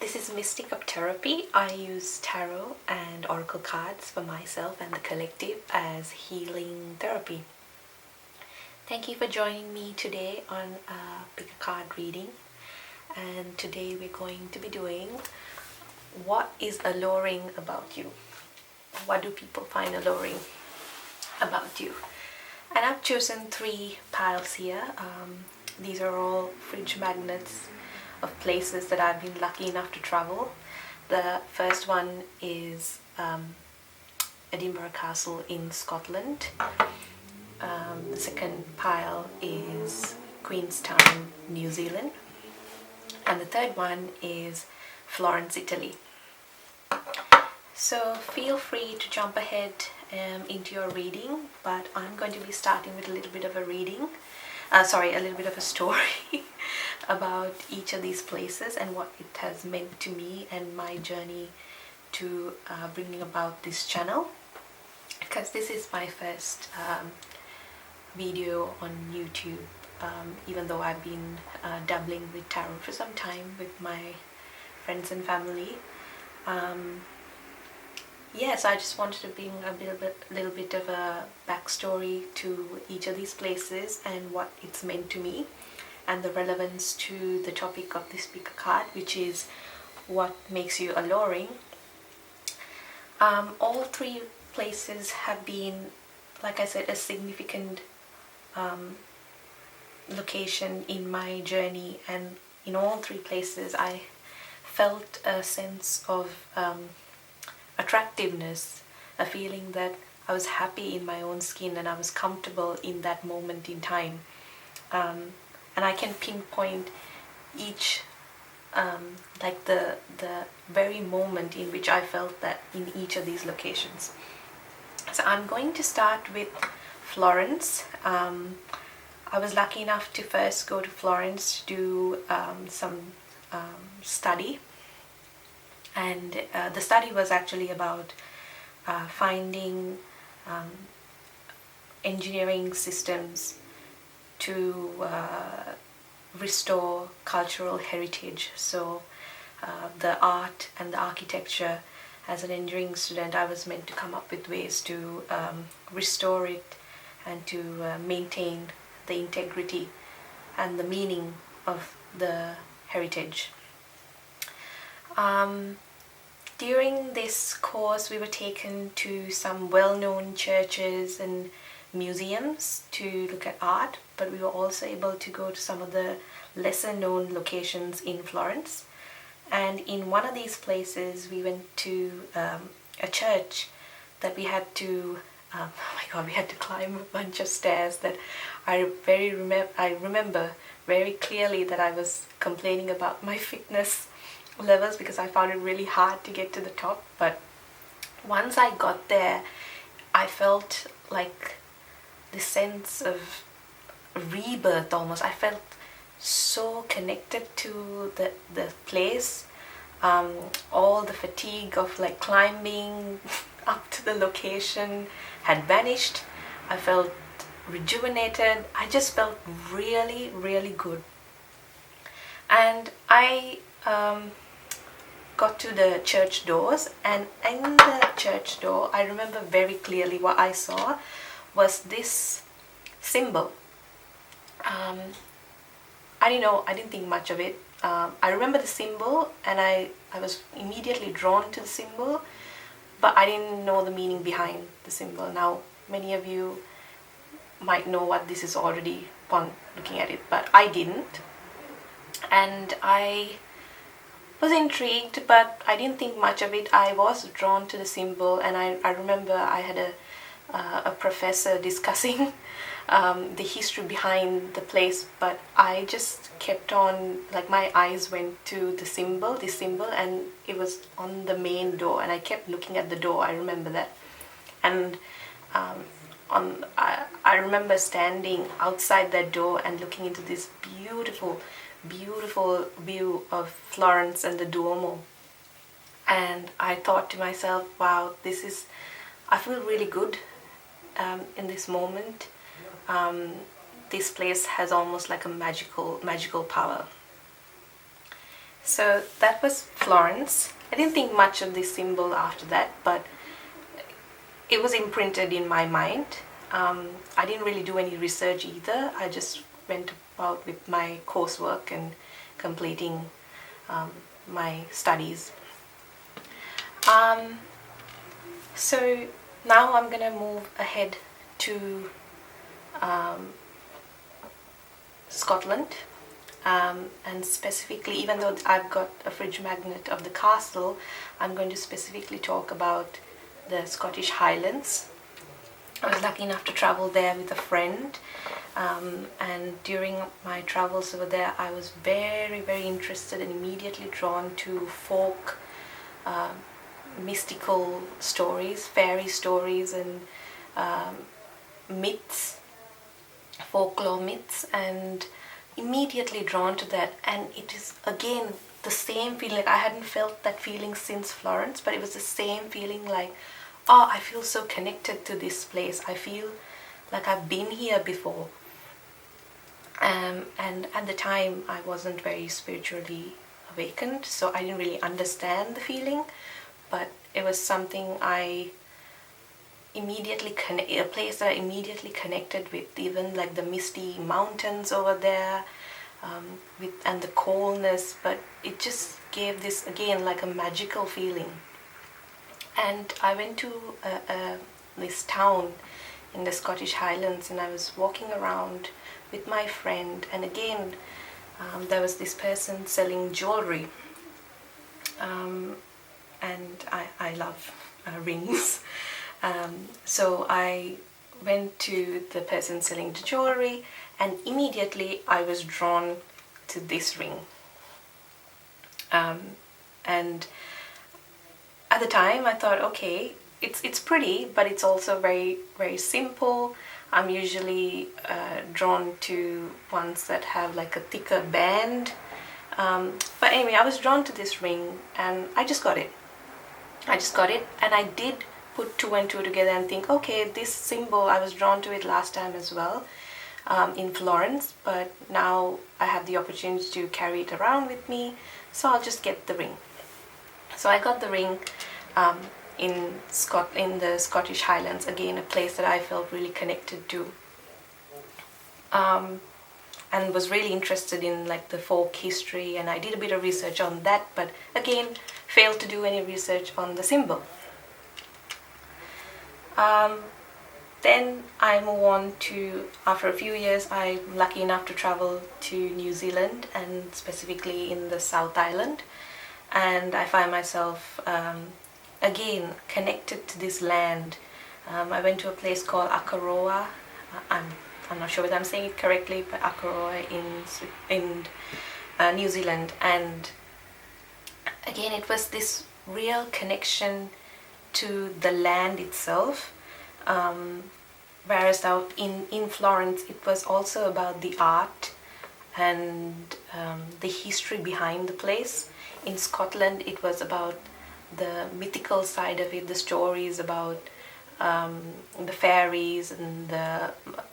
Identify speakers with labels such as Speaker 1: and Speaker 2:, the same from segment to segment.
Speaker 1: This is Mystic of Taropy. I use tarot and oracle cards for myself and the collective as healing therapy. Thank you for joining me today on a pick a card reading. And today we're going to be doing what is alluring about you. What do people find alluring about you? And I've chosen 3 piles here. These are all fridge magnets of places that I've been lucky enough to travel. The first one is Edinburgh Castle in Scotland. The second pile is Queenstown, New Zealand. And the third one is Florence, Italy. So feel free to jump ahead into your reading, but I'm going to be starting with a little bit of a story about each of these places and what it has meant to me and my journey to bringing about this channel, because this is my first video on YouTube, even though I've been dabbling with tarot for some time with my friends and family. Yes, I just wanted to bring a little bit of a backstory to each of these places and what it's meant to me, and the relevance to the topic of this pick a card, which is what makes you alluring. All 3 places have been, like I said, a significant location in my journey, and in all 3 places I felt a sense of attractiveness, a feeling that I was happy in my own skin and I was comfortable in that moment in time. And I can pinpoint each, like the very moment in which I felt that in each of these locations. So I'm going to start with Florence. I was lucky enough to first go to Florence to do some study. And the study was actually about finding engineering systems to restore cultural heritage. So the art and the architecture, as an engineering student, I was meant to come up with ways to restore it and to maintain the integrity and the meaning of the heritage. During this course, we were taken to some well-known churches and museums to look at art, but we were also able to go to some of the lesser-known locations in Florence. And in one of these places, we went to a church that we had to, oh my God, we had to climb a bunch of stairs that I remember very clearly that I was complaining about my fitness levels because I found it really hard to get to the top. But once I got there, I felt like this sense of rebirth almost. I felt so connected to the place. All the fatigue of like climbing up to the location had vanished. I felt rejuvenated. I just felt really, really good. And I got to the church doors, and in the church door, I remember very clearly what I saw was this symbol. I didn't think much of it. I remember the symbol, and I was immediately drawn to the symbol, but I didn't know the meaning behind the symbol. Now, many of you might know what this is already upon looking at it, but I didn't. And I was intrigued, but I didn't think much of it. I was drawn to the symbol, and I remember I had a professor discussing the history behind the place, but I just kept on, like my eyes went to this symbol, and it was on the main door, and I kept looking at the door. I remember that. And I remember standing outside that door and looking into this beautiful view of Florence and the Duomo, and I thought to myself, wow, I feel really good in this moment. This place has almost like a magical power. So that was Florence. I didn't think much of this symbol after that, but it was imprinted in my mind. I didn't really do any research either. I just went about with my coursework and completing my studies. So now I'm gonna move ahead to Scotland, and specifically, even though I've got a fridge magnet of the castle, I'm going to specifically talk about the Scottish Highlands. I was lucky enough to travel there with a friend, and during my travels over there I was very, very interested and immediately drawn to folk mystical stories, fairy stories, and myths, folklore myths, and immediately drawn to that. And it is again the same feeling. Like, I hadn't felt that feeling since Florence, but it was the same feeling, like, oh, I feel so connected to this place. I feel like I've been here before. And at the time I wasn't very spiritually awakened, so I didn't really understand the feeling, but it was something I immediately a place that I immediately connected with, even like the misty mountains over there, and the coldness, but it just gave this again like a magical feeling. And I went to this town in the Scottish Highlands, and I was walking around with my friend, and again there was this person selling jewelry, and I love rings. So I went to the person selling the jewelry, and immediately I was drawn to this ring. And at the time I thought, okay, it's pretty, but it's also very, very simple. I'm usually drawn to ones that have like a thicker band. But anyway, I was drawn to this ring, and I just got it. And I did put two and two together and think, okay, this symbol, I was drawn to it last time as well, in Florence, but now I have the opportunity to carry it around with me, so I'll just get the ring. So I got the ring in the Scottish Highlands, again a place that I felt really connected to, and was really interested in like the folk history, and I did a bit of research on that, but again failed to do any research on the symbol. Then I move on to, after a few years, I'm lucky enough to travel to New Zealand, and specifically in the South Island, and I find myself again connected to this land. I went to a place called Akaroa. I'm not sure whether I'm saying it correctly, but Akaroa in New Zealand, and again it was this real connection to the land itself, whereas out in Florence it was also about the art and the history behind the place. In Scotland it was about the mythical side of it, the stories about the fairies and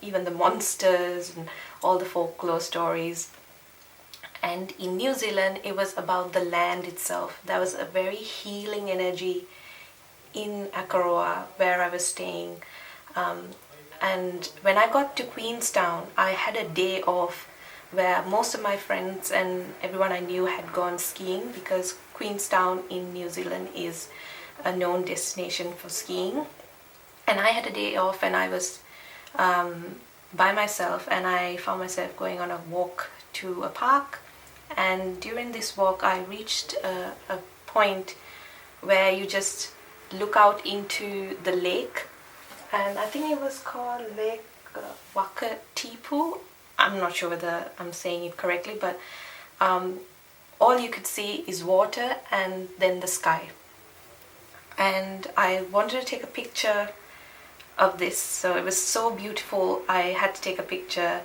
Speaker 1: even the monsters and all the folklore stories. And in New Zealand it was about the land itself. There was a very healing energy in Akaroa where I was staying, and when I got to Queenstown I had a day off where most of my friends and everyone I knew had gone skiing, because Queenstown in New Zealand is a known destination for skiing. And I had a day off, and I was by myself, and I found myself going on a walk to a park. And during this walk I reached a point where you just look out into the lake, and I think it was called Lake Wakatipu. I'm not sure whether I'm saying it correctly, but all you could see is water and then the sky. And I wanted to take a picture of this, so it was so beautiful I had to take a picture.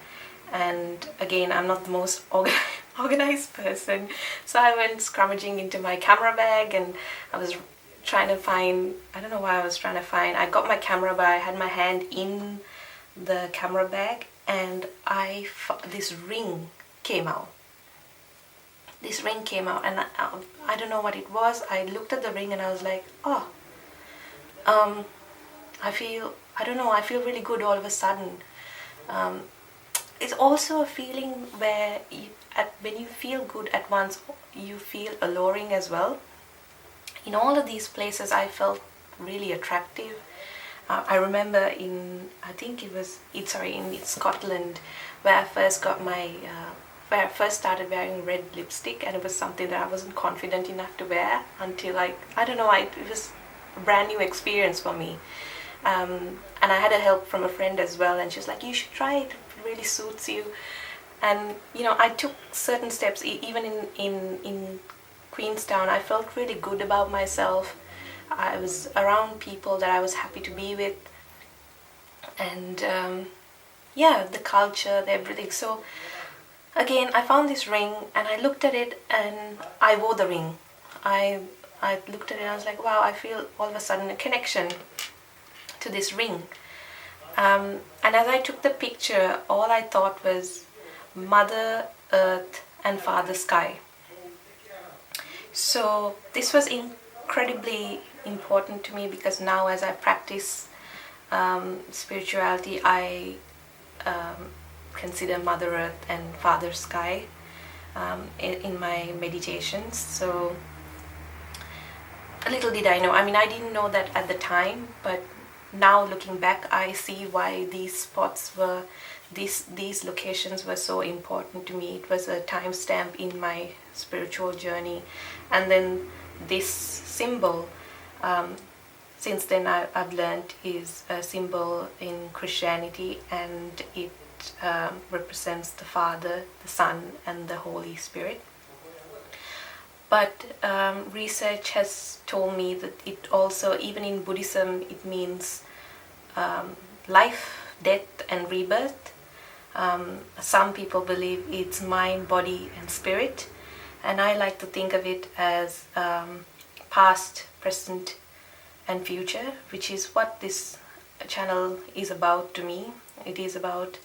Speaker 1: And again, I'm not the most organized person, so I went scrummaging into my camera bag, and I was trying to find, I don't know why I was trying to find, I got my camera, but I had my hand in the camera bag, and this ring came out. this ring came out, and I don't know what it was. I looked at the ring and I was like, oh, I don't know, I feel really good all of a sudden. It's also a feeling where when you feel good at once, you feel alluring as well. In all of these places, I felt really attractive. I remember in Scotland, where I first got where I first started wearing red lipstick, and it was something that I wasn't confident enough to wear until it was a brand new experience for me. And I had a help from a friend as well, and she was like, you should try it, it really suits you. And I took certain steps. Even in Queenstown, I felt really good about myself. I was around people that I was happy to be with, and the culture, everything. So again, I found this ring and I looked at it and I wore the ring. I looked at it and I was like, wow, I feel all of a sudden a connection to this ring. And as I took the picture, all I thought was Mother Earth and Father Sky. So this was incredibly important to me, because now as I practice spirituality, I consider Mother Earth and Father Sky in my meditations. So little did I know, I didn't know that at the time, but now looking back, I see why these locations were so important to me. It was a timestamp in my spiritual journey. And then this symbol, since then I've learned, is a symbol in Christianity, and it represents the Father, the Son, and the Holy Spirit. But research has told me that it also, even in Buddhism, it means life, death, and rebirth. Some people believe it's mind, body, and spirit. And I like to think of it as past, present, and future, which is what this channel is about to me. It is about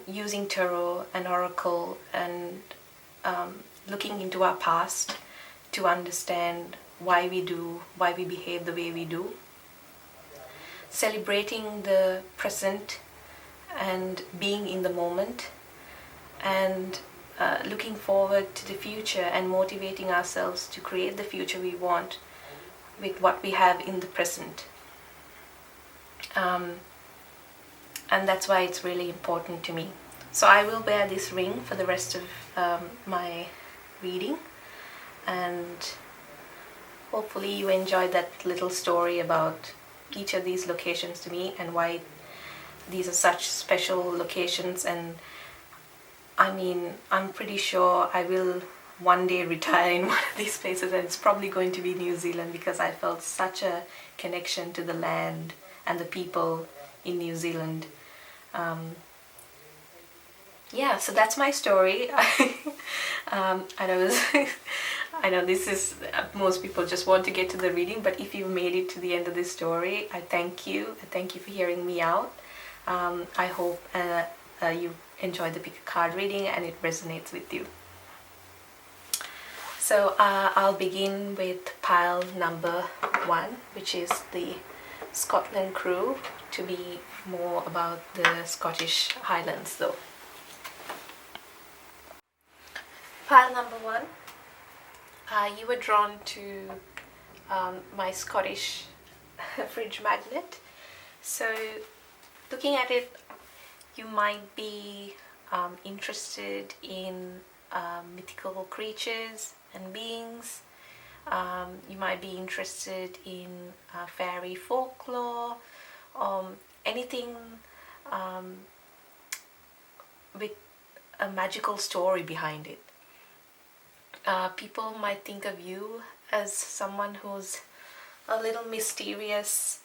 Speaker 1: using tarot and oracle and looking into our past to understand why we behave the way we do, celebrating the present and being in the moment, and looking forward to the future and motivating ourselves to create the future we want with what we have in the present. And that's why it's really important to me. So I will wear this ring for the rest of my reading, and hopefully you enjoyed that little story about each of these locations to me and why these are such special locations. And I'm pretty sure I will one day retire in one of these places, and it's probably going to be New Zealand, because I felt such a connection to the land and the people in New Zealand. So that's my story. I know this is, most people just want to get to the reading, but if you made it to the end of this story, I thank you. I thank you for hearing me out. I hope you enjoyed the pick a card reading and it resonates with you. So I'll begin with pile number 1, which is the Scotland crew, to be more about the Scottish Highlands though. Pile number 1, you were drawn to my Scottish fridge magnet. So looking at it, you might be interested in mythical creatures and beings. You might be interested in fairy folklore, anything with a magical story behind it. People might think of you as someone who's a little mysterious,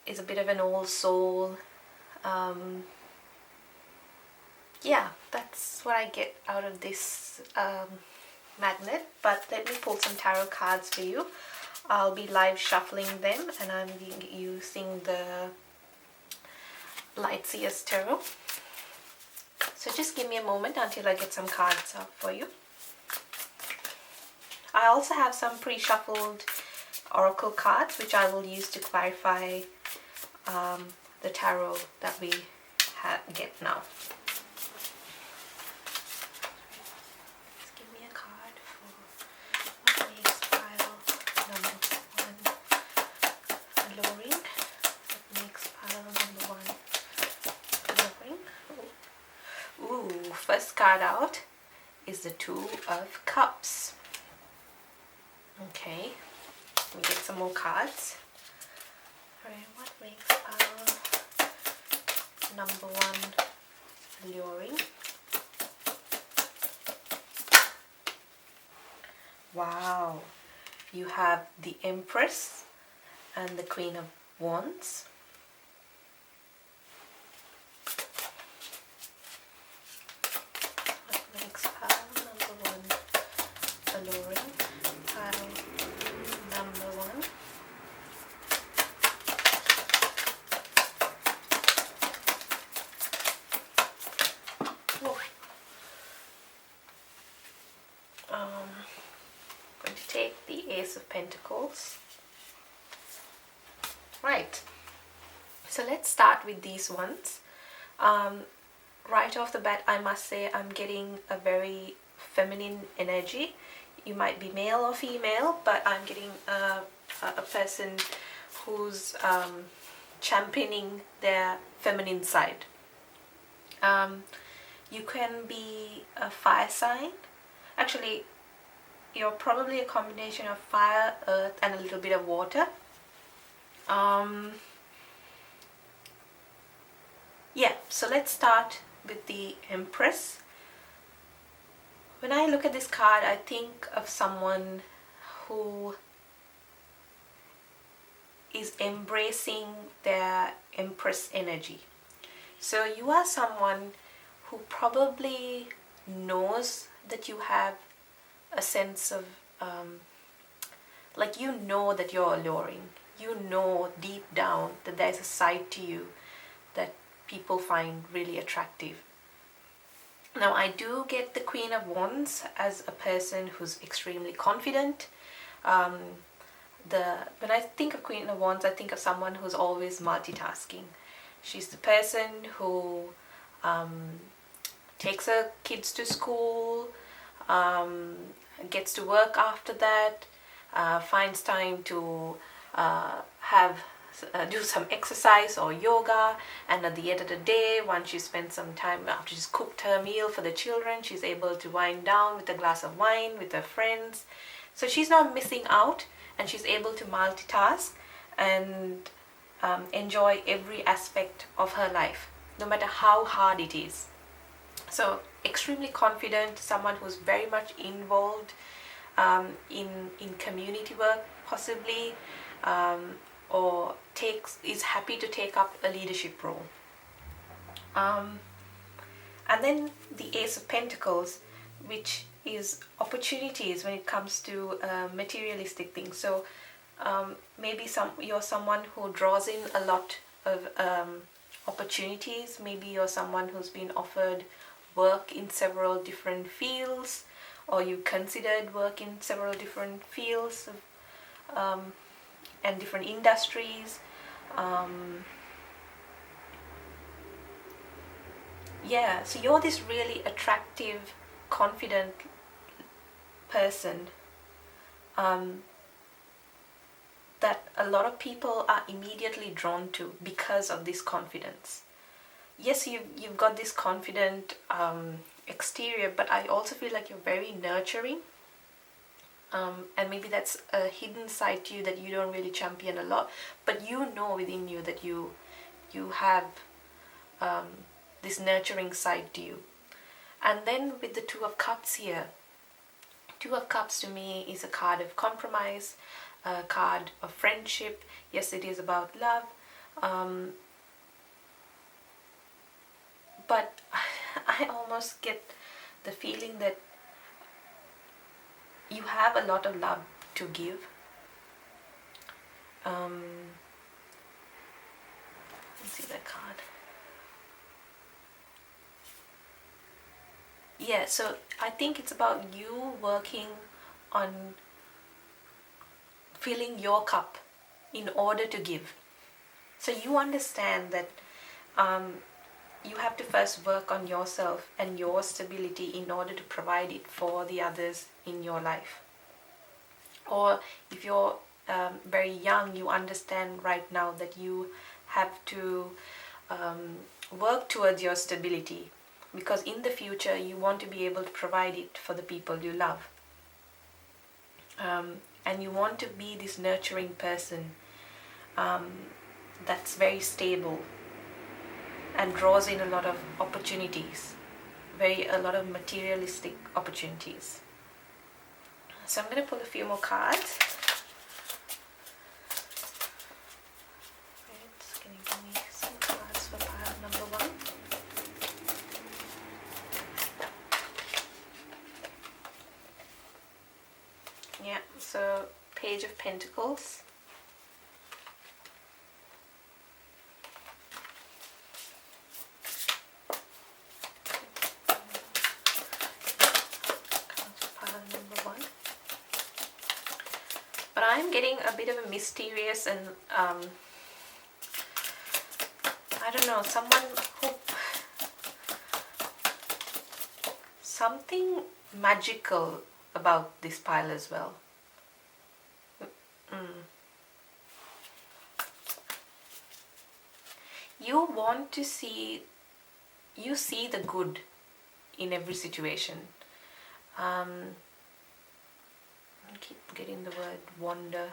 Speaker 1: is a bit of an old soul. That's what I get out of this magnet. But let me pull some tarot cards for you. I'll be live shuffling them, and I'm using the Lightseer's Tarot. So just give me a moment until I get some cards out for you. I also have some pre-shuffled oracle cards which I will use to clarify the tarot that we get now. Just give me a card for what makes pile number 1 alluring. What makes pile number 1 alluring? Ooh, first card out is the Two of Cups. Okay, we get some more cards. Alright, what makes number 1 alluring? Wow, you have the Empress and the Queen of Wands. What makes pile number 1 alluring? Pile number 1. Going to take the Ace of Pentacles. Right, so let's start with these ones. Right off the bat, I must say I'm getting a very feminine energy. You might be male or female, but I'm getting a person who's championing their feminine side. You can be a fire sign. Actually, you're probably a combination of fire, earth, and a little bit of water. Yeah, so let's start with the Empress. When I look at this card, I think of someone who is embracing their Empress energy. So you are someone who probably knows that you have a sense of like you know that you're alluring. You know deep down that there's a side to you that people find really attractive. Now I do get the Queen of Wands as a person who's extremely confident. When I think of Queen of Wands, I think of someone who's always multitasking. She's the person who takes her kids to school, gets to work after that, finds time to do some exercise or yoga, and at the end of the day, once she spends some time after she's cooked her meal for the children, she's able to wind down with a glass of wine with her friends. So she's not missing out, and she's able to multitask and enjoy every aspect of her life, no matter how hard it is. So extremely confident, someone who's very much involved in community work possibly, or is happy to take up a leadership role. And then the Ace of Pentacles, which is opportunities when it comes to materialistic things. So maybe you're someone who draws in a lot of opportunities. Maybe you're someone who's been offered work in several different fields, or you considered work in several different fields and different industries. Yeah, so you're this really attractive, confident person that a lot of people are immediately drawn to because of this confidence. Yes, you've got this confident exterior, but I also feel like you're very nurturing, and maybe that's a hidden side to you that you don't really champion a lot, but you know within you that you have this nurturing side to you. And then with the Two of Cups here, Two of Cups to me is a card of compromise, a card of friendship. Yes, it is about love, but I almost get the feeling that you have a lot of love to give. Let's see that card. Yeah, so I think it's about you working on filling your cup in order to give. So you understand that you have to first work on yourself and your stability in order to provide it for the others in your life. Or if you're very young, you understand right now that you have to work towards your stability, because in the future you want to be able to provide it for the people you love. And you want to be this nurturing person that's very stable and draws in a lot of opportunities, a lot of materialistic opportunities. So I'm going to pull a few more cards. Can you give me some cards for pile number 1? Yeah, so Page of Pentacles. Pile number 1. But I'm getting a bit of a mysterious and I don't know, something magical about this pile as well. You want to see the good in every situation. I keep getting the word wonder.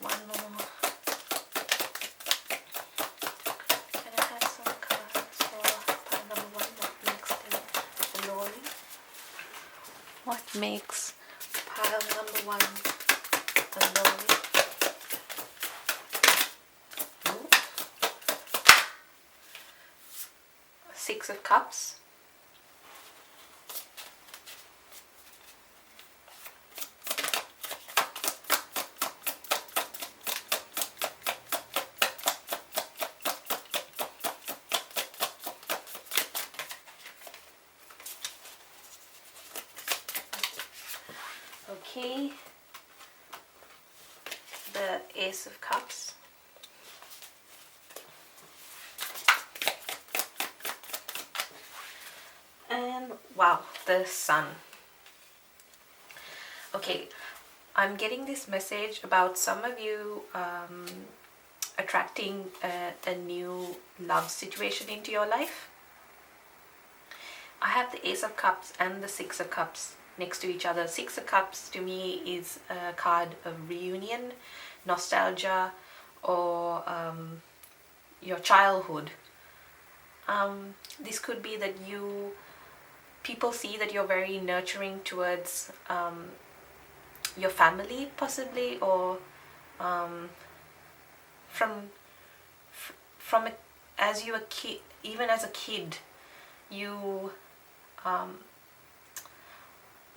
Speaker 1: One more. Can I have some cards for pile number 1? What makes pile number 1 alluring? Six of Cups. Okay, the Ace of Cups. And wow, the Sun. Okay, I'm getting this message about some of you attracting a new love situation into your life. I have the Ace of Cups and the Six of Cups next to each other. Six of Cups to me is a card of reunion, nostalgia, or your childhood. This could be that people see that you're very nurturing towards your family, possibly, or as you a kid, even as a kid, you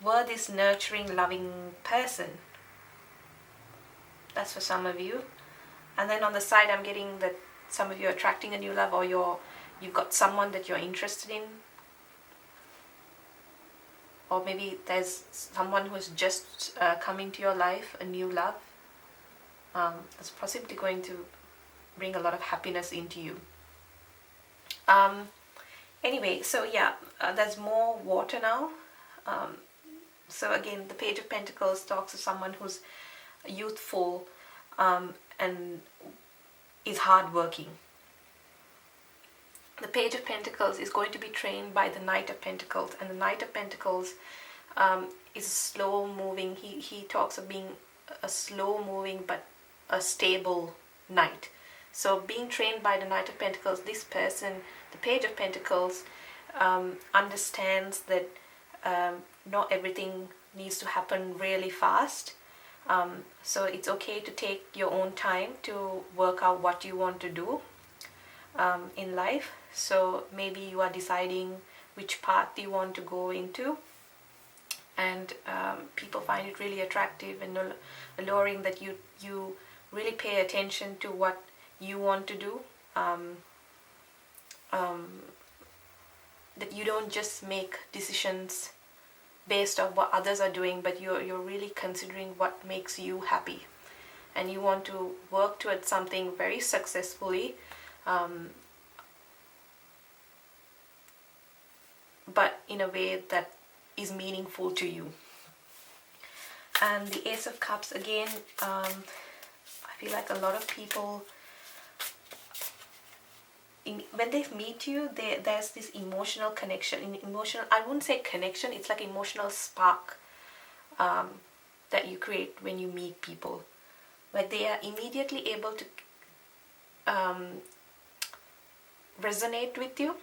Speaker 1: were this nurturing, loving person. That's for some of you. And then on the side, I'm getting that some of you are attracting a new love, or you've got someone that you're interested in, or maybe there's someone who's just come into your life, a new love. That's possibly going to bring a lot of happiness into you. Anyway, so yeah, there's more water now. So again, the Page of Pentacles talks of someone who's youthful and is hardworking. The Page of Pentacles is going to be trained by the Knight of Pentacles, and the Knight of Pentacles is slow moving. He talks of being a slow moving but a stable knight. So being trained by the Knight of Pentacles, this person, the Page of Pentacles, understands that not everything needs to happen really fast. So it's okay to take your own time to work out what you want to do in life. So maybe you are deciding which path you want to go into, and people find it really attractive and alluring that you really pay attention to what you want to do. that you don't just make decisions based on what others are doing, but you're really considering what makes you happy, and you want to work towards something very successfully, but in a way that is meaningful to you. And the Ace of Cups, again, I feel like a lot of people, when they meet you, there's this emotional connection. I wouldn't say connection, it's like emotional spark that you create when you meet people. Like they are immediately able to resonate with you.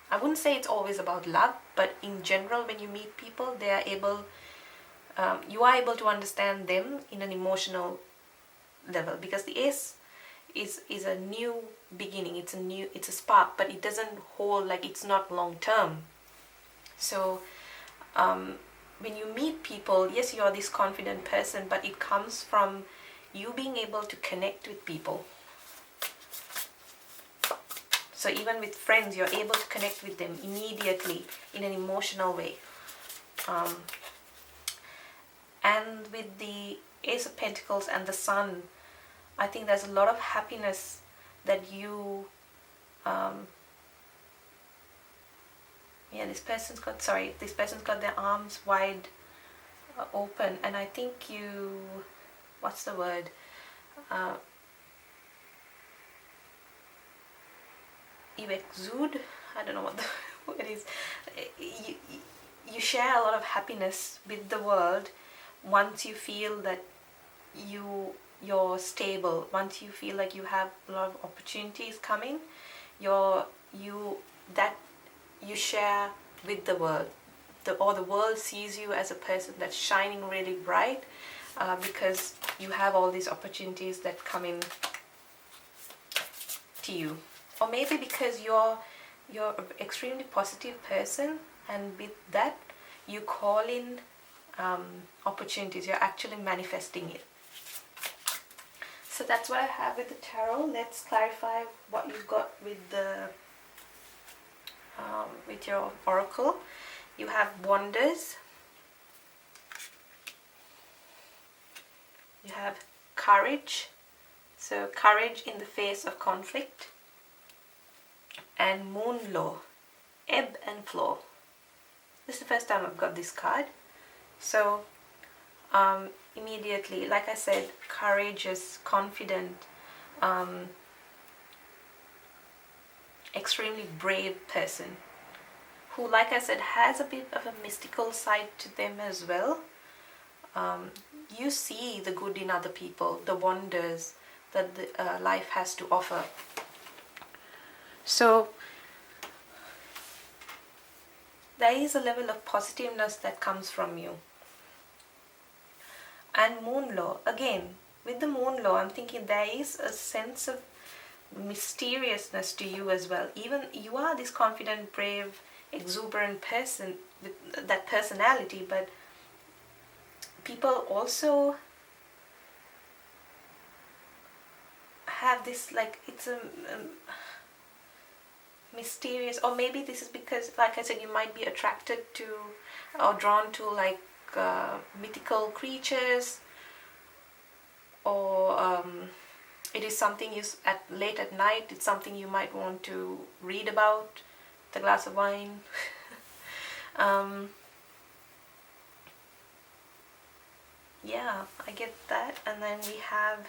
Speaker 1: I wouldn't say it's always about love, but in general, when you meet people, they are able, you are able to understand them in an emotional level, because the Ace is a new beginning. It's a spark, but it doesn't hold, like it's not long term. So when you meet people, yes, you're this confident person, but it comes from you being able to connect with people. So even with friends, you're able to connect with them immediately in an emotional way. And with the Ace of Pentacles and the Sun, I think there's a lot of happiness that you, this person's got their arms wide open, and I think you, what's the word? You exude, I don't know what the word is. You share a lot of happiness with the world once you feel that you're stable, once you feel like you have a lot of opportunities coming, you share with the world, or the world sees you as a person that's shining really bright, because you have all these opportunities that come in to you. Or maybe because you're an extremely positive person, and with that you call in opportunities. You're actually manifesting it. So that's what I have with the tarot. Let's clarify what you've got with the with your oracle. You have wonders. You have courage. So courage in the face of conflict. And moon law, ebb and flow. This is the first time I've got this card. So immediately, like I said, courageous, confident, extremely brave person who, like I said, has a bit of a mystical side to them as well. You see the good in other people, the wonders that life has to offer. So there is a level of positiveness that comes from you. And moon law, again, with the moon law, I'm thinking there is a sense of mysteriousness to you as well. Even you are this confident, brave, exuberant person with that personality, but people also have this, like, it's a mysterious, or maybe this is because, like I said, you might be attracted to or drawn to like mythical creatures, or it is something you late at night, it's something you might want to read about, the glass of wine. Yeah, I get that. And then we have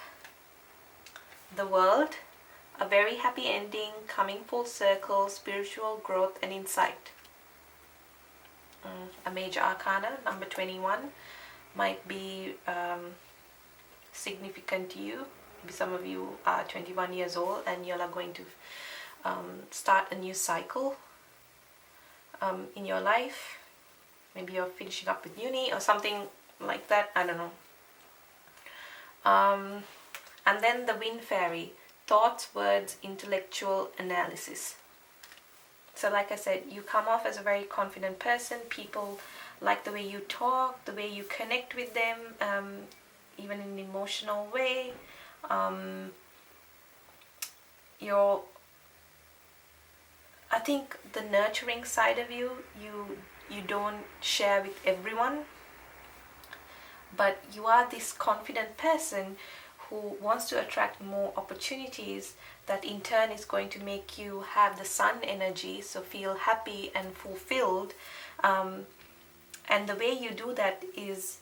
Speaker 1: the World, a very happy ending, coming full circle, spiritual growth and insight. A major arcana, number 21, might be significant to you. Maybe some of you are 21 years old and you're going to start a new cycle in your life. Maybe you're finishing up with uni or something like that, I don't know. And then the Wind Fairy, thoughts, words, intellectual analysis. So like I said, you come off as a very confident person. People like the way you talk, the way you connect with them, even in an emotional way. You're I think the nurturing side of you don't share with everyone, but you are this confident person who wants to attract more opportunities, that in turn is going to make you have the sun energy, so feel happy and fulfilled. And the way you do that is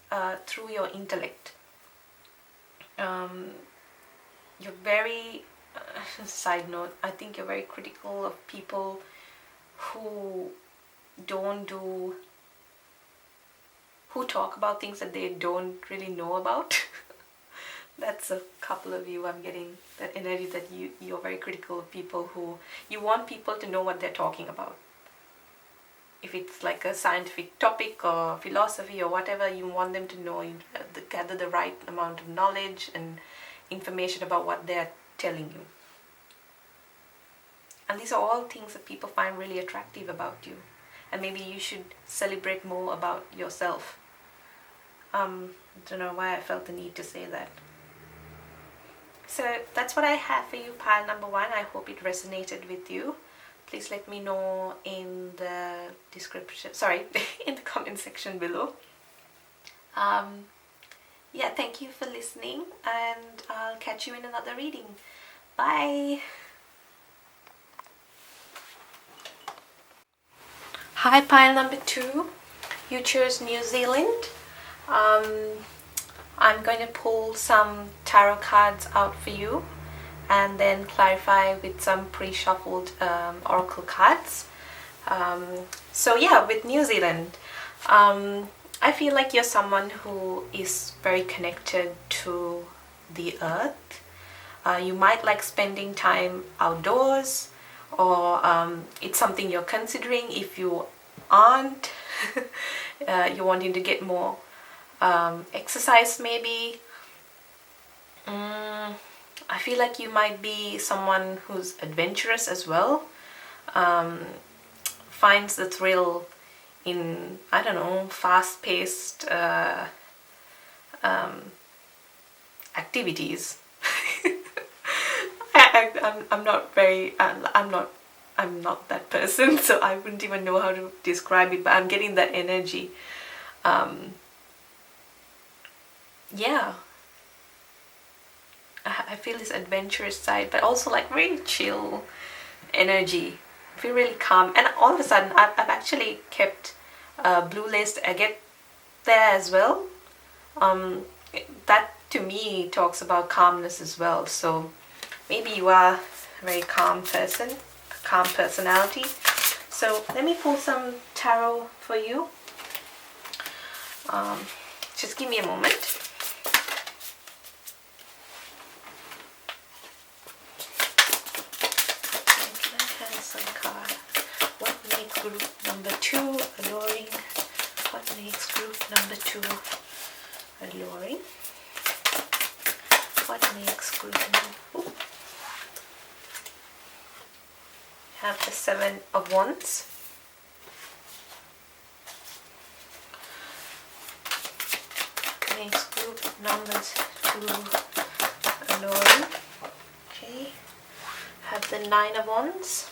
Speaker 1: through your intellect. You're very, side note, I think you're very critical of people who talk about things that they don't really know about. That's a couple of you. I'm getting that energy that you're very critical of people who, you want people to know what they're talking about. If it's like a scientific topic or philosophy or whatever, you want them to know, gather the right amount of knowledge and information about what they're telling you. And these are all things that people find really attractive about you. And maybe you should celebrate more about yourself. I don't know why I felt the need to say that. So that's what I have for you, pile number 1. I hope it resonated with you. Please let me know in the description, in the comment section below. Yeah, thank you for listening, and I'll catch you in another reading. Bye. Hi, pile number 2. You chose New Zealand. I'm going to pull some tarot cards out for you and then clarify with some pre-shuffled oracle cards. So yeah, with New Zealand, I feel like you're someone who is very connected to the earth. You might like spending time outdoors, or it's something you're considering. If you aren't, you're wanting to get more exercise maybe. I feel like you might be someone who's adventurous as well, finds the thrill in, I don't know, fast-paced activities. I'm not that person, so I wouldn't even know how to describe it, but I'm getting that energy. Yeah, I feel this adventurous side, but also like very chill energy. I feel really calm, and all of a sudden I've actually kept blue list agate there as well. That to me talks about calmness as well, so maybe you are a very calm person, a calm personality. So let me pull some tarot for you. Just give me a moment. Some card. What makes group number 2 alluring? What makes group number 2 alluring? What makes group number... Have the 7 of Wands. Makes group number 2 alluring. Okay. Have the 9 of Wands.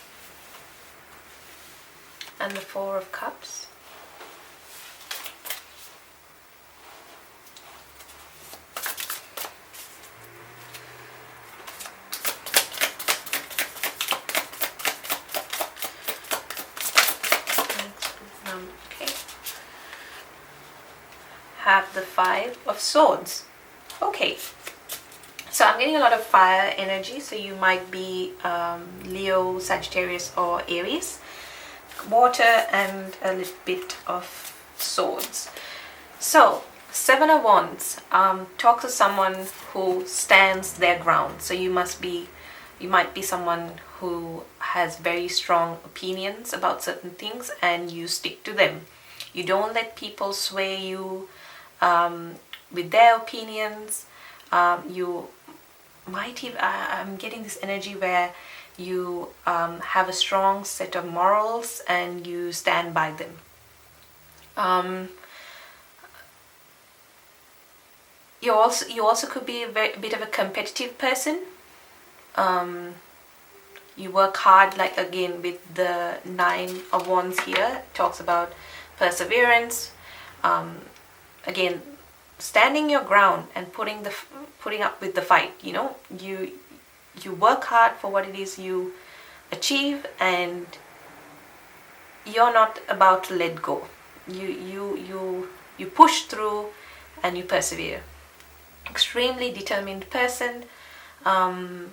Speaker 1: And the 4 of Cups. Okay. Have the 5 of Swords. Okay. So I'm getting a lot of fire energy, so you might be Leo, Sagittarius or Aries. Water and a little bit of Swords. So 7 of Wands talks to someone who stands their ground. So you might be someone who has very strong opinions about certain things and you stick to them. You don't let people sway you with their opinions. You might even, I'm getting this energy where you have a strong set of morals and you stand by them. You also could be a bit of a competitive person. you work hard, like again with the 9 of Wands here, it talks about perseverance, again standing your ground and putting up with the fight. You know, you work hard for what it is you achieve, and you're not about to let go. You push through and you persevere. Extremely determined person. I'm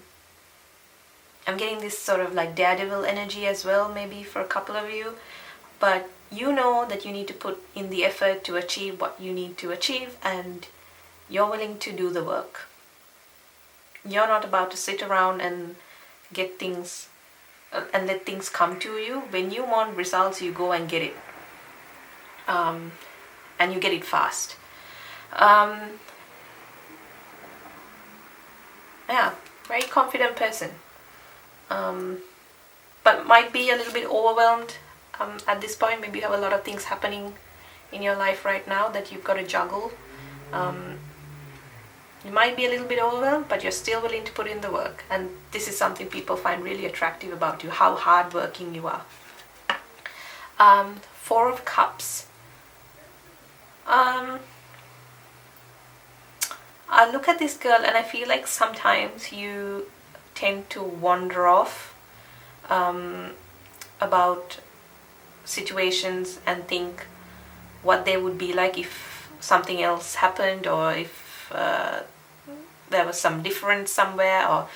Speaker 1: getting this sort of like daredevil energy as well, maybe for a couple of you, but you know that you need to put in the effort to achieve what you need to achieve, and you're willing to do the work. You're not about to sit around and get things and let things come to you. When you want results, you go and get it, and you get it fast. Yeah, very confident person, but might be a little bit overwhelmed at this point. Maybe you have a lot of things happening in your life right now that you've got to juggle. You might be a little bit overwhelmed, but you're still willing to put in the work, and this is something people find really attractive about you, how hardworking you are. 4 of Cups. I look at this girl and I feel like sometimes you tend to wander off about situations and think what they would be like if something else happened, or if there was some difference somewhere, or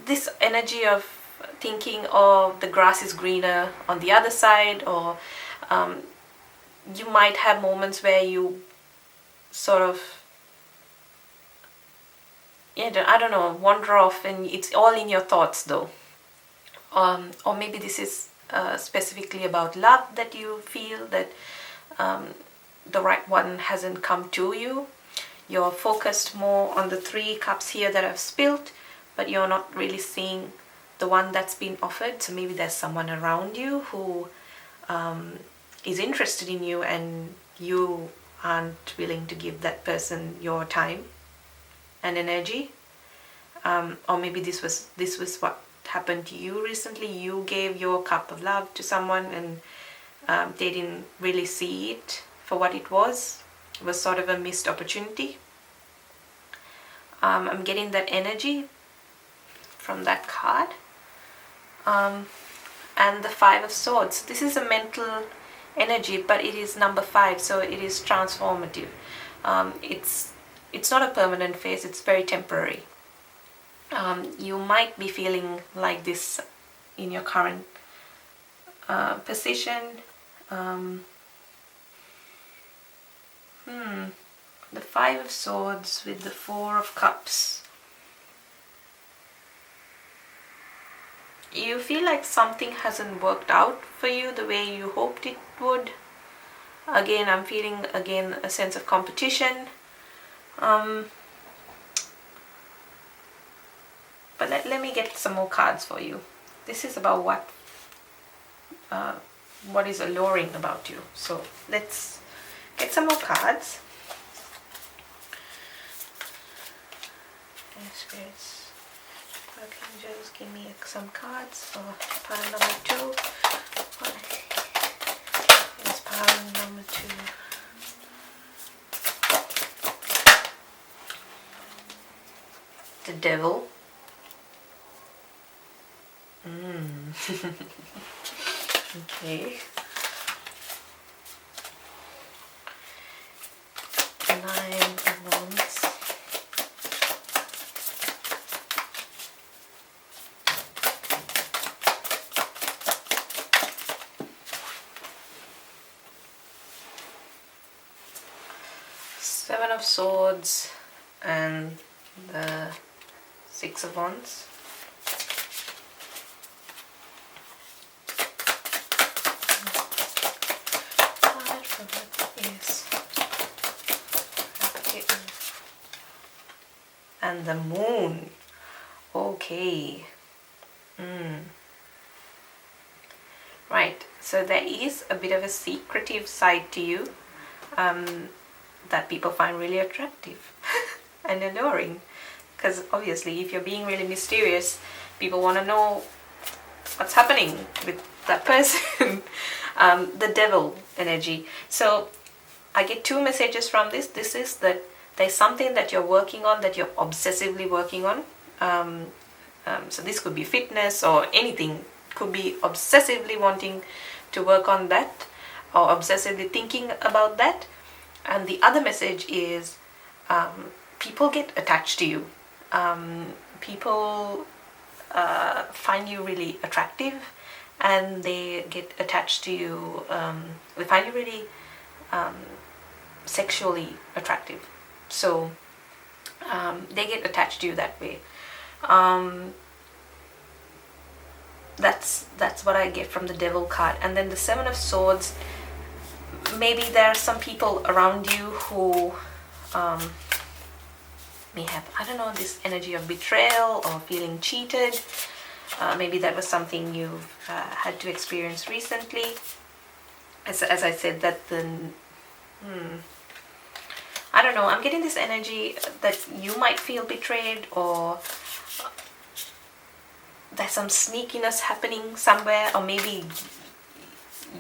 Speaker 1: this energy of thinking, oh, the grass is greener on the other side, or you might have moments where you sort of, I don't know, wander off, and it's all in your thoughts though. Or maybe this is specifically about love, that you feel that the right one hasn't come to you. You're focused more on the 3 cups here that I've spilled, but you're not really seeing the one that's been offered. So maybe there's someone around you who is interested in you, and you aren't willing to give that person your time and energy. Or maybe this was what happened to you recently. You gave your cup of love to someone, and they didn't really see it for what it was. It was sort of a missed opportunity. I'm getting that energy from that card. And the 5 of Swords. This is a mental energy, but it is number 5, so it is transformative. It's not a permanent phase, it's very temporary. You might be feeling like this in your current position. The 5 of Swords with the 4 of Cups. You feel like something hasn't worked out for you the way you hoped it would. Again, I'm feeling a sense of competition. But let me get some more cards for you. This is about what is alluring about you. So let's get some more cards. Spirits, can you just give me some cards for pile number 2? What is pile number 2? The Devil. Okay. 9 of Wands. Seven of Swords and the 6 of Wands. And the Moon. Okay. Right, so there is a bit of a secretive side to you that people find really attractive and alluring, because obviously if you're being really mysterious, people want to know what's happening with that person. The devil energy. So I get two messages from this. This is that there's something that you're working on, that you're obsessively working on. So this could be fitness or anything. Could be obsessively wanting to work on that, or obsessively thinking about that. And the other message is people get attached to you. People find you really attractive, and they get attached to you. They find you really sexually attractive. So they get attached to you that way. That's what I get from the Devil card. And then the Seven of Swords, maybe there are some people around you who may have, I don't know, this energy of betrayal or feeling cheated. Maybe that was something you've had to experience recently. As I said, that I don't know, I'm getting this energy that you might feel betrayed, or there's some sneakiness happening somewhere, or maybe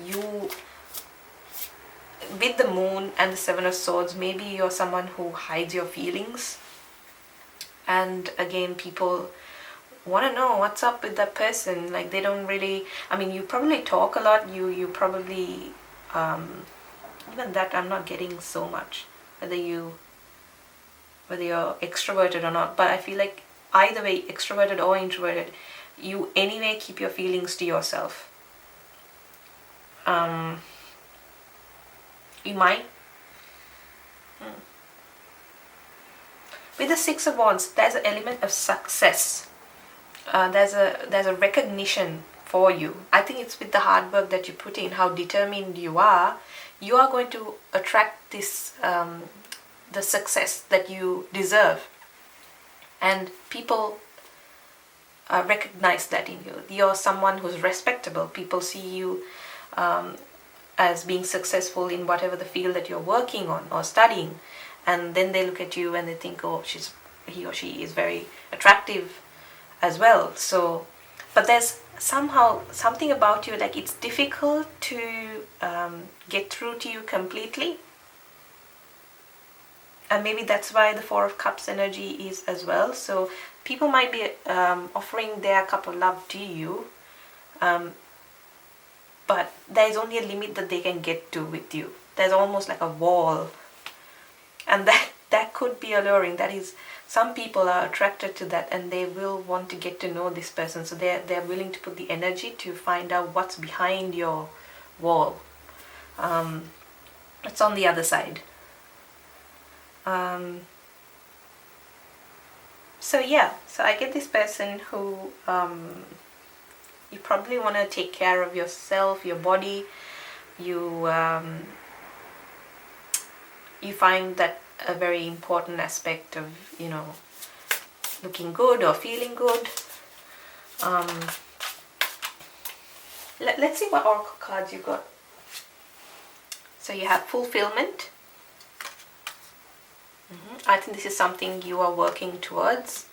Speaker 1: you, with the Moon and the Seven of Swords, maybe you're someone who hides your feelings. And again, people want to know what's up with that person. Like, they don't really, I mean, you probably talk a lot, you probably, even that I'm not getting so much, whether you're extroverted or not. But I feel like either way, extroverted or introverted, you anyway keep your feelings to yourself. You might. With the Six of Wands, there's an element of success. There's a recognition for you. I think it's with the hard work that you put in, how determined you are going to attract this the success that you deserve. And people recognize that in you. You're someone who's respectable. People see you as being successful in whatever the field that you're working on or studying. And then they look at you and they think, oh, he or she is very attractive as well. So, but there's somehow something about you, like it's difficult to get through to you completely. And maybe that's why the Four of Cups energy is as well. So people might be offering their cup of love to you, but there's only a limit that they can get to with you. There's almost like a wall. And that could be alluring. That is, some people are attracted to that, and they will want to get to know this person. So they're willing to put the energy to find out what's behind your wall. It's on the other side. So I get this person who you probably want to take care of yourself, your body. You find that a very important aspect of, looking good or feeling good. Let's see what oracle cards you got. So you have fulfillment. I think this is something you are working towards.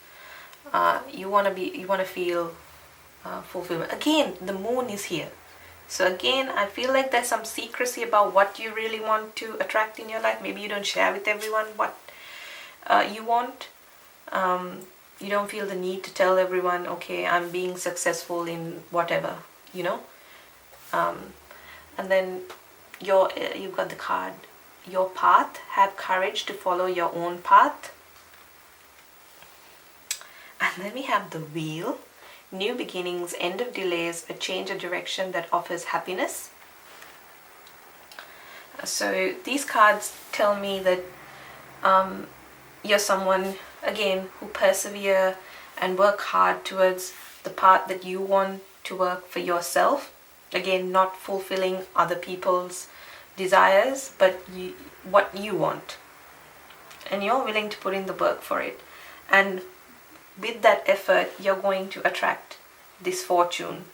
Speaker 1: You want to feel fulfillment. Again, the Moon is here. So again, I feel like there's some secrecy about what you really want to attract in your life. Maybe you don't share with everyone what you want. You don't feel the need to tell everyone, okay, I'm being successful in whatever, And then you've got the card, your path. Have courage to follow your own path. And then we have the Wheel. New beginnings, end of delays, a change of direction that offers happiness. So these cards tell me that you're someone, again, who persevere and work hard towards the path that you want to work for yourself. Again, not fulfilling other people's desires, but what you want. And you're willing to put in the work for it. And with that effort, you're going to attract this fortune,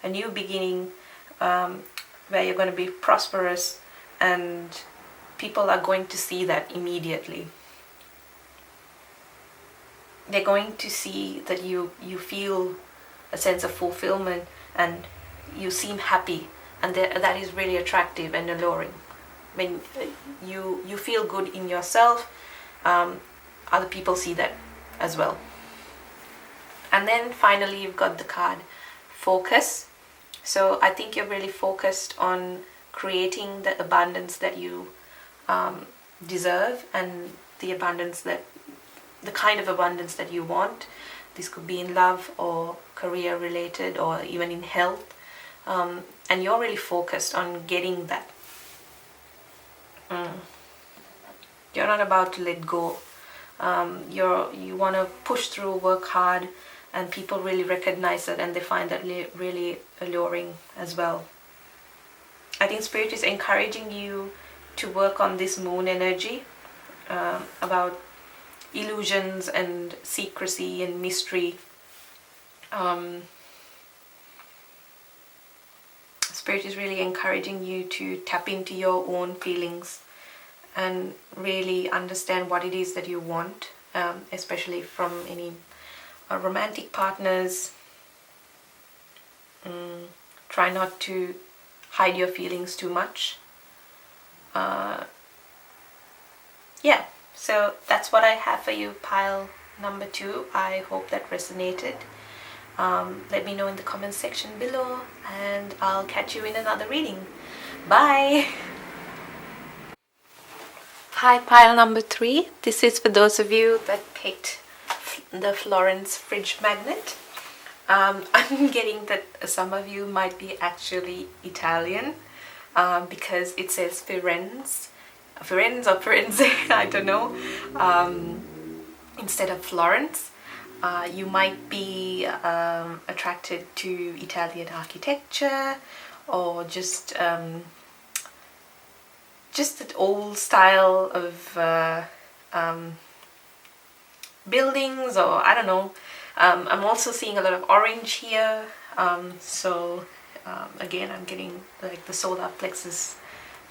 Speaker 1: a new beginning, where you're going to be prosperous, and people are going to see that immediately. They're going to see that you feel a sense of fulfillment, and you seem happy, and that is really attractive and alluring. When you feel good in yourself, other people see that as well. And then finally you've got the card focus. So I think you're really focused on creating the abundance that you deserve, and the kind of abundance that you want. This could be in love or career related or even in health, and you're really focused on getting that. You're not about to let go. You want to push through, work hard, and people really recognize that, and they find that really alluring as well. I think Spirit is encouraging you to work on this moon energy, about illusions and secrecy and mystery. Spirit is really encouraging you to tap into your own feelings and really understand what it is that you want, especially from any romantic partners. Try not to hide your feelings too much. Yeah, so that's what I have for you, pile number 2. I hope that resonated. Let me know in the comment section below, and I'll catch you in another reading. Bye! Hi, pile number 3. This is for those of you that picked the Florence fridge magnet. I'm getting that some of you might be actually Italian, because it says Firenze or Firenze, I don't know, instead of Florence. You might be attracted to Italian architecture, or just that old style of buildings, or I don't know. I'm also seeing a lot of orange here, so again, I'm getting like the solar plexus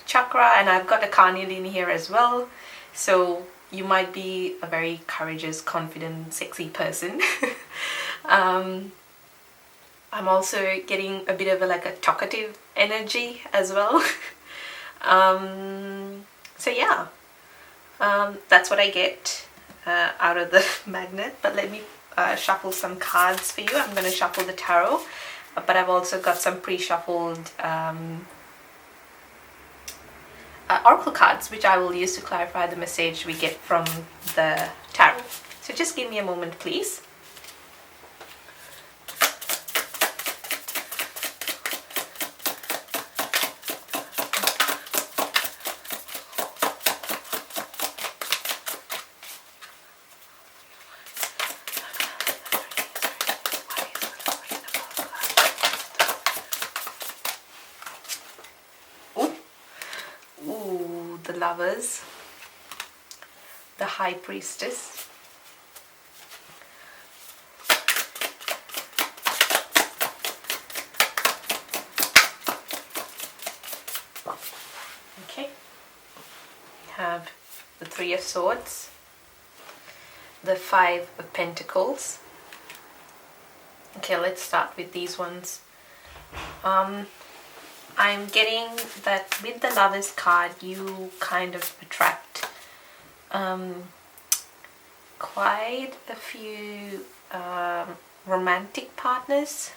Speaker 1: chakra, and I've got a carnelian here as well. So you might be a very courageous, confident, sexy person. I'm also getting a bit of a talkative energy as well. So yeah, that's what I get out of the magnet. But let me shuffle some cards for you. I'm going to shuffle the tarot, but I've also got some pre-shuffled oracle cards, which I will use to clarify the message we get from the tarot. So just give me a moment, please. Ooh, the Lovers, the High Priestess, okay, we have the Three of Swords, the Five of Pentacles. Okay, let's start with these ones. I'm getting that with the Lovers card, you kind of attract quite a few romantic partners.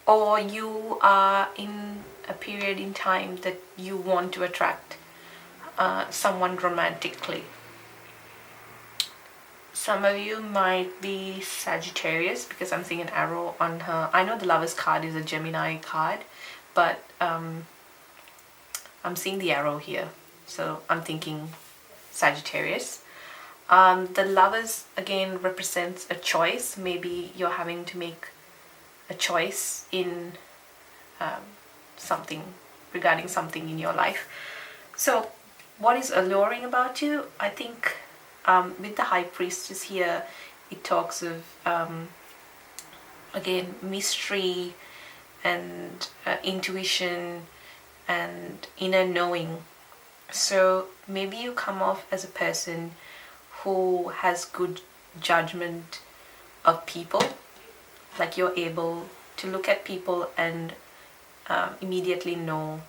Speaker 1: Or you are in a period in time that you want to attract someone romantically. Some of you might be Sagittarius, because I'm seeing an arrow on her. I know the Lovers card is a Gemini card, but I'm seeing the arrow here, so I'm thinking Sagittarius. The Lovers again represents a choice. Maybe you're having to make a choice in regarding something in your life. So what is alluring about you? I think with the High Priestess here, it talks of again mystery and intuition and inner knowing. So maybe you come off as a person who has good judgment of people. Like you're able to look at people and immediately know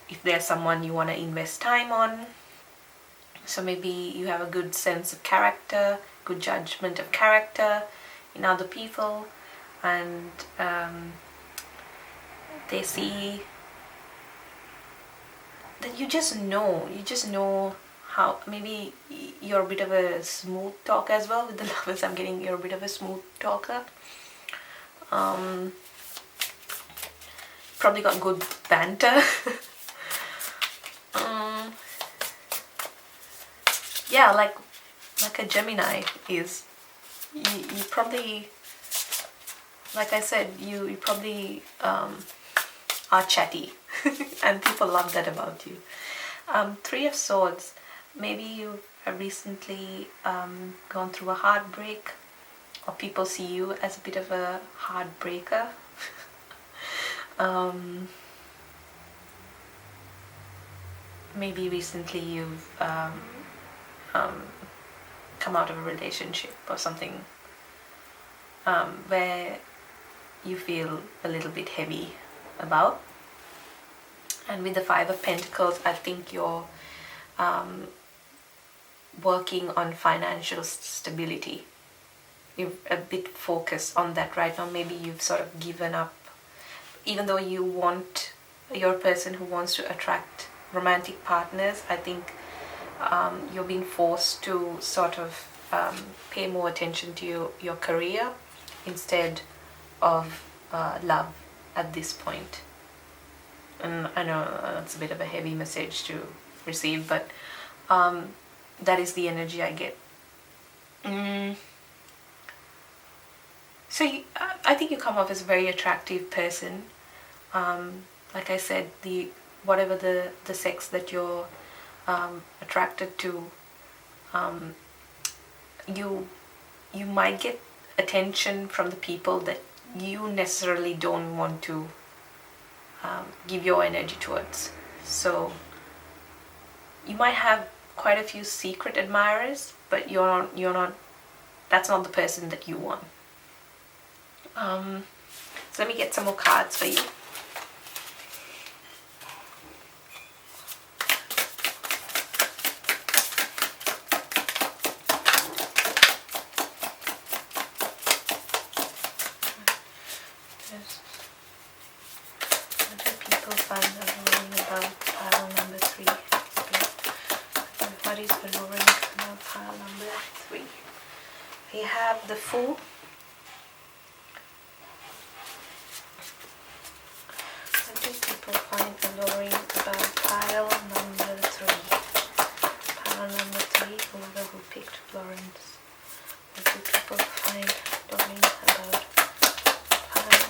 Speaker 1: if there's someone you want to invest time on. So maybe you have a good sense of character, good judgment of character in other people, and they see that you just know how. Maybe you're a bit of a smooth talker as well. With the lovers, I'm getting you're a bit of a smooth talker. Probably got good banter. Yeah, like a Gemini is. You probably, like I said, you probably are chatty, and people love that about you. Three of Swords. Maybe you have recently gone through a heartbreak, or people see you as a bit of a heartbreaker. Maybe recently you've come out of a relationship or something where you feel a little bit heavy about. And with the Five of Pentacles, I think you're working on financial stability. You're a bit focused on that right now. Maybe you've sort of given up, even though you're a person who wants to attract romantic partners. I think you're being forced to sort of pay more attention to your career instead of love at this point. And I know that's a bit of a heavy message to receive, but that is the energy I get. So I think you come off as a very attractive person. Like I said, whatever the sex that you're attracted to, you might get attention from the people that you necessarily don't want to give your energy towards. So you might have quite a few secret admirers, but you're not. That's not the person that you want. So let me get some more cards for you. The Fool. What do people find alluring about pile number 3? Pile number 3, whoever who picked Florence. What do people find alluring about pile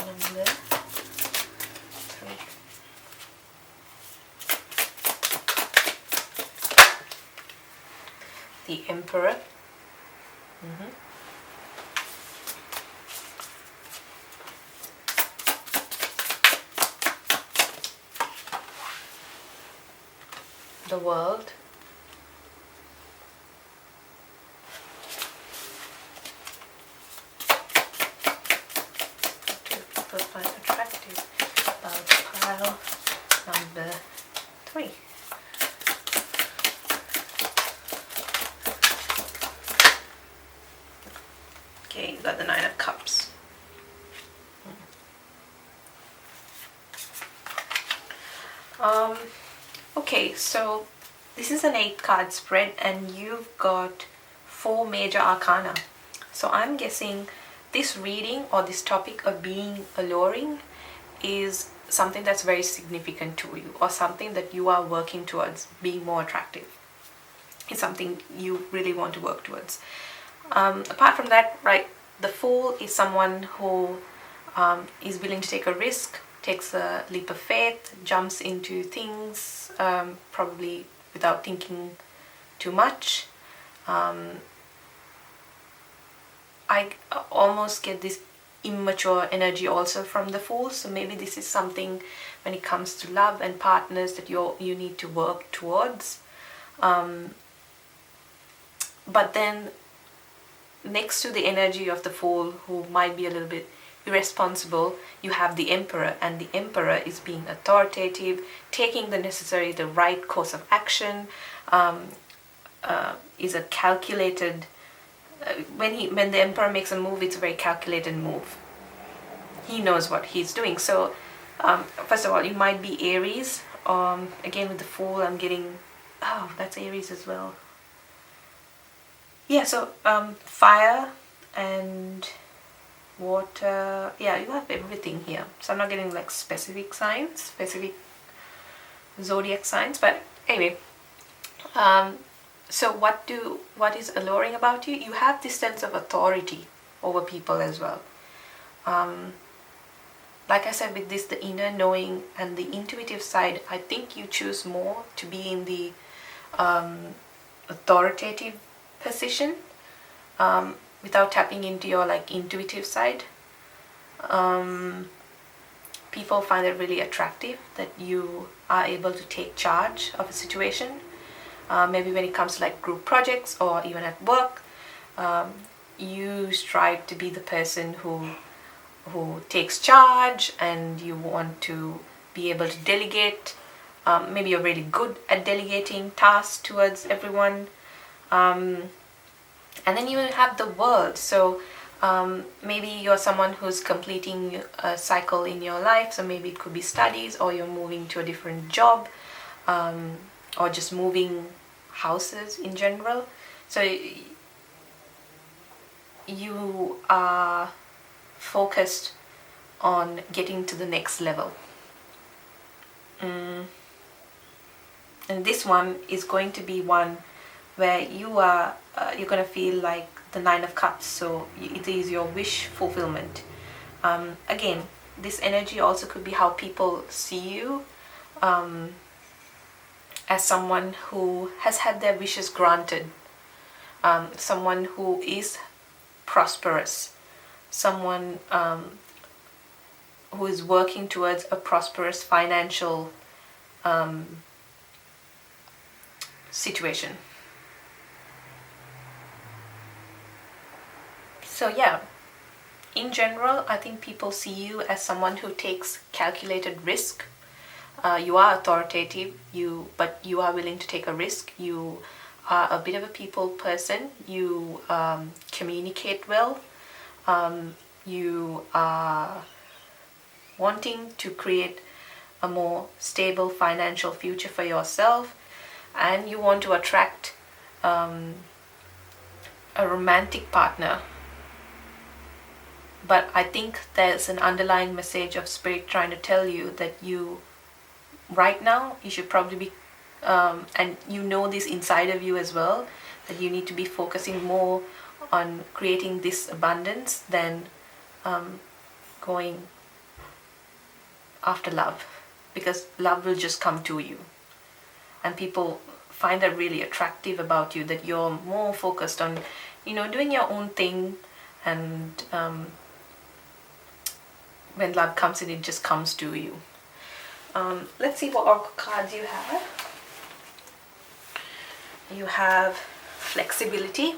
Speaker 1: number 3? The Emperor. The World. What do people find attractive about pile number 3? Okay, you got the Nine of Cups. Okay, so this is an 8-card spread and you've got 4 major arcana. So I'm guessing this reading or this topic of being alluring is something that's very significant to you, or something that you are working towards being more attractive. It's something you really want to work towards. Apart from that, right, the Fool is someone who is willing to take a risk, takes a leap of faith, jumps into things, probably without thinking too much. I almost get this immature energy also from the Fool, so maybe this is something when it comes to love and partners that you need to work towards. But then next to the energy of the Fool, who might be a little bit irresponsible, you have the Emperor, and the Emperor is being authoritative, taking the right course of action, is a calculated, when the Emperor makes a move, it's a very calculated move. He knows what he's doing. So first of all, you might be Aries. Again, with the Fool, I'm getting, oh, that's Aries as well. Yeah, so fire and water, yeah, you have everything here. So I'm not getting like specific signs, specific zodiac signs, but anyway. So what is alluring about you? You have this sense of authority over people as well. Like I said, with this, the inner knowing and the intuitive side, I think you choose more to be in the authoritative position, without tapping into your like intuitive side. People find it really attractive that you are able to take charge of a situation. Maybe when it comes to like group projects or even at work, you strive to be the person who takes charge, and you want to be able to delegate. Maybe you're really good at delegating tasks towards everyone. And then you have the world. So maybe you're someone who's completing a cycle in your life. So maybe it could be studies, or you're moving to a different job, or just moving houses in general. So you are focused on getting to the next level. And this one is going to be one where you're going to feel like the Nine of Cups. So it is your wish fulfillment. Again, this energy also could be how people see you, as someone who has had their wishes granted, someone who is prosperous, someone who is working towards a prosperous financial situation. So yeah, in general, I think people see you as someone who takes calculated risk. You are authoritative, but you are willing to take a risk. You are a bit of a people person. You communicate well. You are wanting to create a more stable financial future for yourself, and you want to attract a romantic partner. But I think there's an underlying message of Spirit trying to tell you that you, right now, you should probably be, and you know this inside of you as well, that you need to be focusing more on creating this abundance than going after love, because love will just come to you. And people find that really attractive about you, that you're more focused on, doing your own thing, and when love comes in, it just comes to you. Let's see what oracle cards you have. You have flexibility.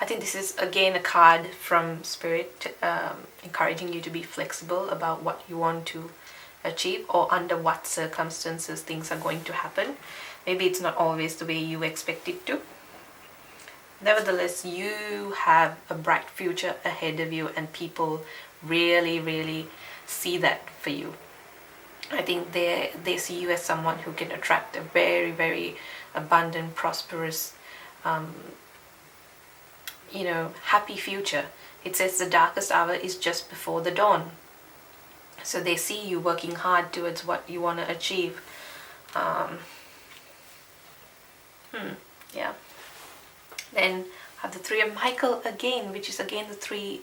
Speaker 1: I think this is again a card from Spirit, encouraging you to be flexible about what you want to achieve, or under what circumstances things are going to happen. Maybe it's not always the way you expect it to. Nevertheless, you have a bright future ahead of you, and people really, really see that for you. I think they see you as someone who can attract a very, very abundant, prosperous, happy future. It says the darkest hour is just before the dawn. So they see you working hard towards what you want to achieve. Yeah. Then I have the Three of Michael again, which is again the Three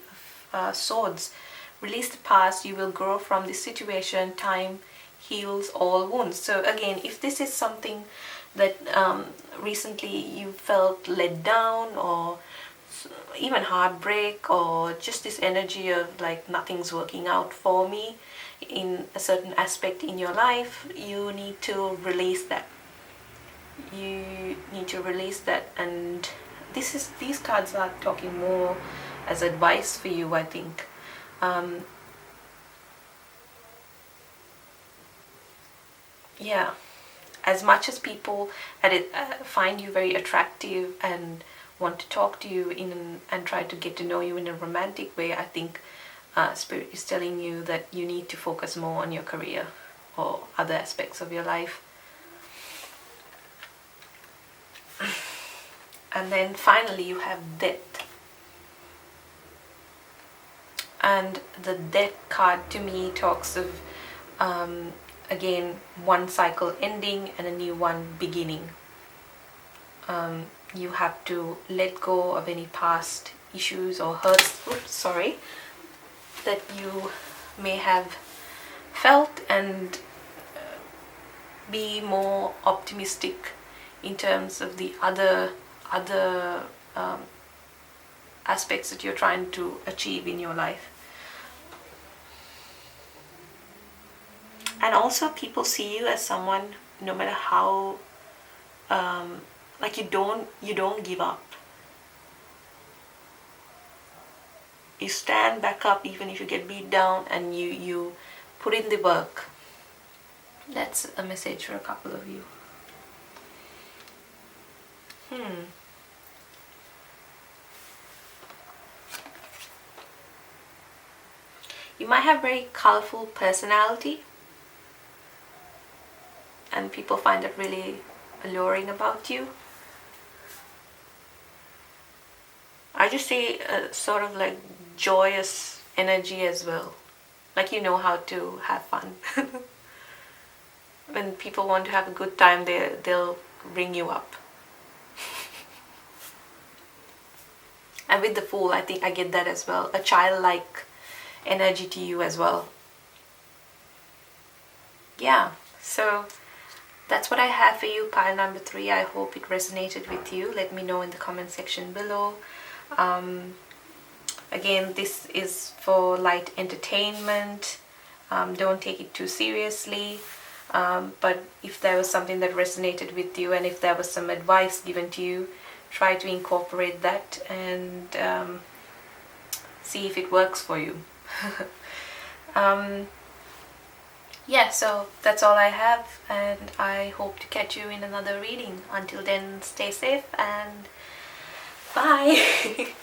Speaker 1: of Swords. Release the past, you will grow from this situation. Time heals all wounds. So again, if this is something that recently you felt let down, or even heartbreak, or just this energy of like nothing's working out for me in a certain aspect in your life, you need to release that. You need to release that, and these cards are talking more as advice for you, I think. Yeah, as much as people find you very attractive and want to talk to you and try to get to know you in a romantic way, I think Spirit is telling you that you need to focus more on your career or other aspects of your life. And then finally you have death. And the death card to me talks of, again, one cycle ending and a new one beginning. You have to let go of any past issues or hurts, that you may have felt, and be more optimistic in terms of the other aspects that you're trying to achieve in your life. And also, people see you as someone, no matter how like you don't give up. You stand back up even if you get beat down, and you put in the work. That's a message for a couple of you. You might have very colorful personality, and people find it really alluring about you. I just see a sort of like joyous energy as well. Like you know how to have fun. When people want to have a good time, they'll ring you up. And with the Fool, I think I get that as well. A childlike energy to you as well. Yeah, so that's what I have for you, pile number 3. I hope it resonated with you. Let me know in the comment section below. Again, this is for light entertainment. Don't take it too seriously. But if there was something that resonated with you, and if there was some advice given to you, try to incorporate that and see if it works for you. Yeah, so that's all I have, and I hope to catch you in another reading. Until then, stay safe and bye.